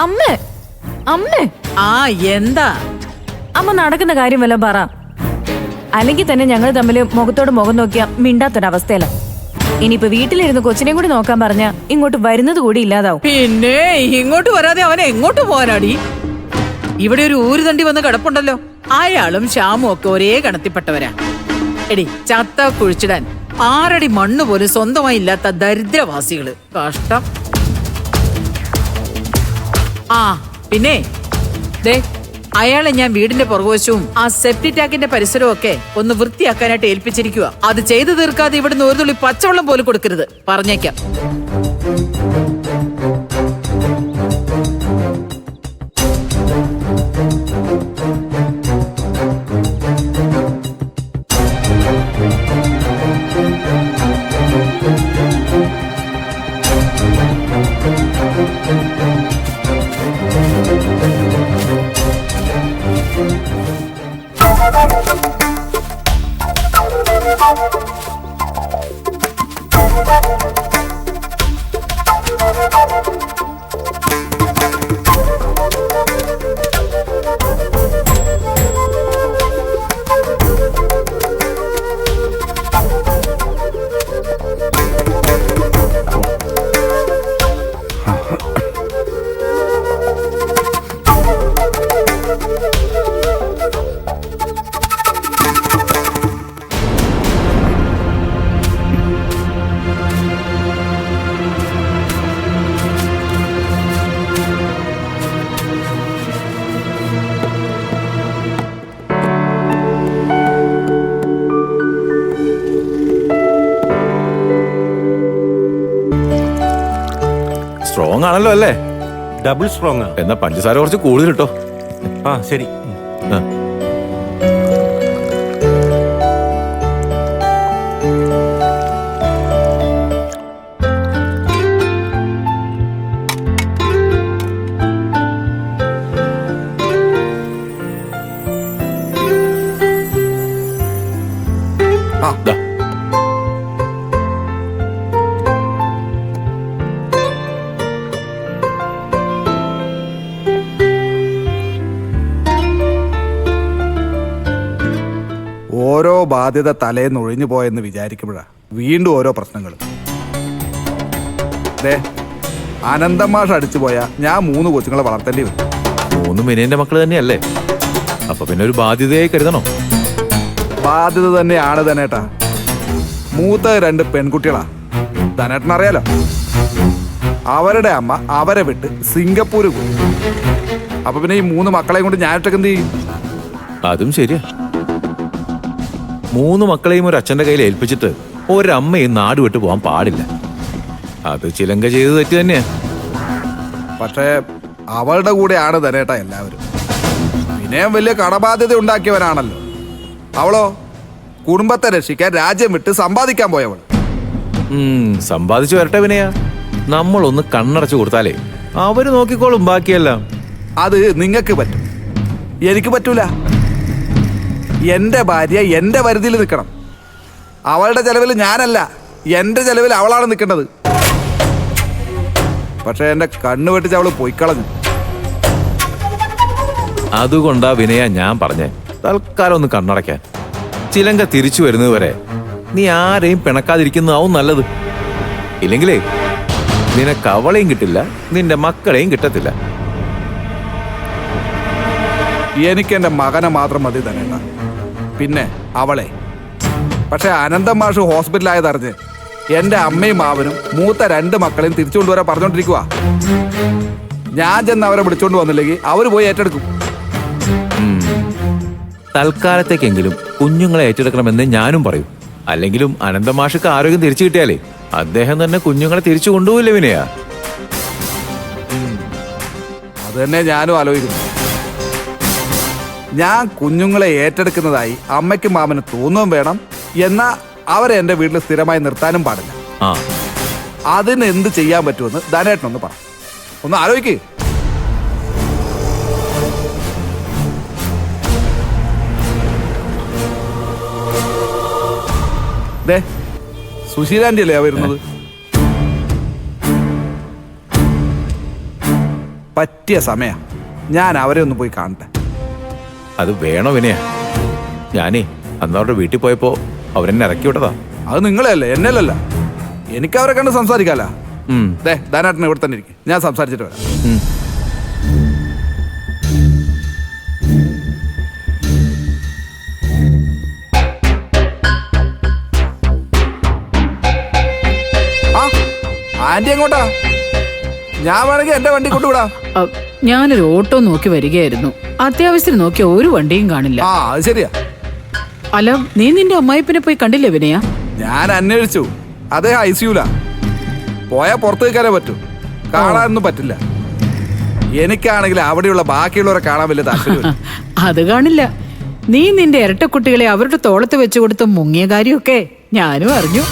അമ്മേ അമ്മേ ആ എന്താ അമ്മ നടക്കുന്ന കാര്യം വല്ലതും പറ. അല്ലെങ്കിൽ തന്നെ ഞങ്ങൾ തമ്മിൽ മുഖത്തോട് മുഖം നോക്കിയാ മിണ്ടാത്തൊരവസ്ഥയല്ല. ഇനിയിപ്പോ വീട്ടിലിരുന്ന് കൊച്ചിനെയും കൂടി നോക്കാൻ പറഞ്ഞ ഇങ്ങോട്ട് വരുന്നത് കൂടി ഇല്ലാതാവും. പിന്നെ ഇങ്ങോട്ട് വരാതെ അവനെ എങ്ങോട്ട് പോകാനാടി? ഇവിടെ ഒരു ഊരുതണ്ടി വന്ന് കിടപ്പുണ്ടല്ലോ. അയാളും ശ്യാമും ഒക്കെ ഒരേ ഗണത്തിൽപ്പെട്ടവരാ. എടി ചത്ത കുഴിച്ചിടാൻ 6 അടി മണ്ണ് പോലും സ്വന്തമായി ഇല്ലാത്ത ദരിദ്രവാസികള്. കഷ്ടം. ആ പിന്നെ ദേ അയാളെ ഞാൻ വീടിന്റെ പുറകുവശവും ആ സെപ്റ്റി ടാങ്കിന്റെ പരിസരവും ഒക്കെ ഒന്ന് വൃത്തിയാക്കാനായിട്ട് ഏൽപ്പിച്ചിരിക്കുക. അത് ചെയ്തു തീർക്കാതെ ഇവിടുന്ന് ഒരു തുള്ളി പച്ചവെള്ളം പോലും കൊടുക്കരുത്, പറഞ്ഞേക്കാം. സ്ട്രോങ് ആണല്ലോ അല്ലേ? Double strong. എന്നാ പഞ്ചസാര കുറച്ച് കൂടുതൽ ഇട്ടോ. ആ ശരി. ഓരോ ബാധ്യത തലേന്ന് ഒഴിഞ്ഞു പോയെന്ന് വിചാരിക്കുമ്പോഴാ വീണ്ടും ഓരോ പ്രശ്നങ്ങൾ. അനന്തമാഷ് അടിച്ചു പോയാ ഞാൻ 3 കൊച്ചുങ്ങളെ വളർത്തേണ്ടി വരും. 3 മിനിന്റെ മക്കള് തന്നെയല്ലേ? അപ്പൊ പിന്നെ ഒരു ബാധ്യതയായി കരുതണോ? ബാധ്യത തന്നെയാണ് ധനേട്ടാ. മൂത്ത 2 പെൺകുട്ടികളാ. ധനേട്ടനറിയാലോ, അവരുടെ അമ്മ അവരെ വിട്ട് സിംഗപ്പൂര് പോയി. അപ്പൊ പിന്നെ ഈ 3 മക്കളെയും കൊണ്ട് ഞാനിട്ടൊക്കെ എന്ത് ചെയ്യും? അതും ശരിയാ. 3 മക്കളെയും ഒരു അച്ഛന്റെ കയ്യിൽ ഏൽപ്പിച്ചിട്ട് ഒരമ്മയും നാട് വിട്ടു പോകാൻ പാടില്ല. അത് ചിലങ്ക ചെയ്ത് തെറ്റ് തന്നെയാ. പക്ഷേ അവളുടെ കൂടെയാണ് ധനേട്ടാ എല്ലാവരും. വിനയം വലിയ കടബാധ്യത ഉണ്ടാക്കിയവനാണല്ലോ. അവളോ കുടുംബത്തെ രക്ഷിക്കാൻ രാജ്യം വിട്ട് സമ്പാദിക്കാൻ പോയവൾ. സമ്പാദിച്ചു വരട്ടെ വിനയാ. നമ്മളൊന്ന് കണ്ണടച്ചു കൊടുത്താലേ അവര് നോക്കിക്കോളും ബാക്കിയെല്ലാം. അത് നിങ്ങൾക്ക് പറ്റും, എനിക്ക് പറ്റൂല. എന്റെ ഭാര്യ എന്റെ പരിധിയിൽ നിൽക്കണം. അവളുടെ ചെലവിൽ ഞാനല്ല, എന്റെ ചെലവിൽ അവളാണ് നിൽക്കേണ്ടത്. പക്ഷെ എന്റെ കണ്ണ് വെട്ടിച്ച് അവള് പോയിക്കളഞ്ഞു. അതുകൊണ്ടാ വിനയ ഞാൻ പറഞ്ഞേ, തൽക്കാലം ഒന്ന് കണ്ണടയ്ക്കാൻ. ചിലങ്ക തിരിച്ചു വരുന്നത് വരെ നീ ആരെയും പിണക്കാതിരിക്കുന്നതാവും നല്ലത്. ഇല്ലെങ്കിലേ നിനക്ക് അവളെയും കിട്ടില്ല, നിന്റെ മക്കളെയും കിട്ടത്തില്ല. എനിക്ക് എന്റെ മകനെ മാത്രം മതി തന്നെ, പിന്നെ അവളെ. പക്ഷെ അനന്തം മാഷ് ഹോസ്പിറ്റലായതറിഞ്ഞ് എന്റെ അമ്മയും മാവനും മൂത്ത 2 മക്കളെയും തിരിച്ചു കൊണ്ടുവരാൻ പറഞ്ഞോണ്ടിരിക്കുക. ഞാൻ ചെന്ന് അവരെ വിളിച്ചോണ്ട് വന്നില്ലെങ്കിൽ അവര് പോയി ഏറ്റെടുക്കും. തൽക്കാലത്തേക്കെങ്കിലും കുഞ്ഞുങ്ങളെ ഏറ്റെടുക്കണമെന്ന് ഞാനും പറയും. അല്ലെങ്കിലും അനന്തമാഷക്ക് ആരോഗ്യം തിരിച്ചു കിട്ടിയാലേ അദ്ദേഹം തന്നെ കുഞ്ഞുങ്ങളെ തിരിച്ചു കൊണ്ടുപോയില്ലേ വിനയാ? അത് തന്നെ ഞാനും ആലോചിക്കുന്നു. ഞാൻ കുഞ്ഞുങ്ങളെ ഏറ്റെടുക്കുന്നതായി അമ്മയ്ക്കും മാമന് തോന്നുകയും വേണം. എന്നാ അവരെ എന്റെ വീട്ടിൽ സ്ഥിരമായി നിർത്താനും പാടില്ല. അതിന് എന്ത് ചെയ്യാൻ പറ്റുമെന്ന് ധനേട്ടനൊന്ന് പറ. ഒന്ന് ആലോചിക്ക്. സുശീലാന്റി അല്ലേ വരുന്നത്? പറ്റിയ സമയ ഞാൻ അവരെ ഒന്ന് പോയി കാണട്ടെ. അത് വേണോ വിനയ? ഞാനേ അന്നവരുടെ വീട്ടിൽ പോയപ്പോ അവരെന്നെ ഇറക്കി വിട്ടതാ. അത് നിങ്ങളെയല്ലേ, എന്നല്ലല്ല. എനിക്ക് അവരെ കണ്ട് സംസാരിക്കാല. ഉം. ധാനാട്ടൻ ഇവിടെ തന്നെ ഇരിക്കും, ഞാൻ സംസാരിച്ചിട്ട് വരാം. ഉം. ആ ആന്റി എങ്ങോട്ടാ? ഞാൻ വേണമെങ്കിൽ എന്റെ വണ്ടി കൊണ്ടുവിടാം. ഞാനൊരു ഓട്ടോ നോക്കി വരികയായിരുന്നു. അത്യാവശ്യത്തിന് നോക്കിയ ഒരു വണ്ടിയും കാണില്ല. ആ അത് ശരിയാ. അല്ല, നീ നിന്റെ അമ്മായിപ്പിനെ പോയി കണ്ടില്ലേ വിനയ? ഞാൻ അന്വേഷിച്ചു. അദ്ദേഹം ICU-ലാ. പോയാൽ പുറത്ത് നിൽക്കാനേ പറ്റൂ, കാണാനൊന്നും പറ്റില്ല. എനിക്കാണെങ്കിൽ അവിടെയുള്ള ബാക്കിയുള്ളവരെ കാണാൻ വലിയ താല്പര്യം. അത് കാണില്ല. നീ നിന്റെ ഇരട്ടക്കുട്ടികളെ അവരുടെ തോളത്ത് വെച്ചു കൊടുത്ത് മുങ്ങിയ കാര്യമൊക്കെ ഞാനും അറിഞ്ഞു.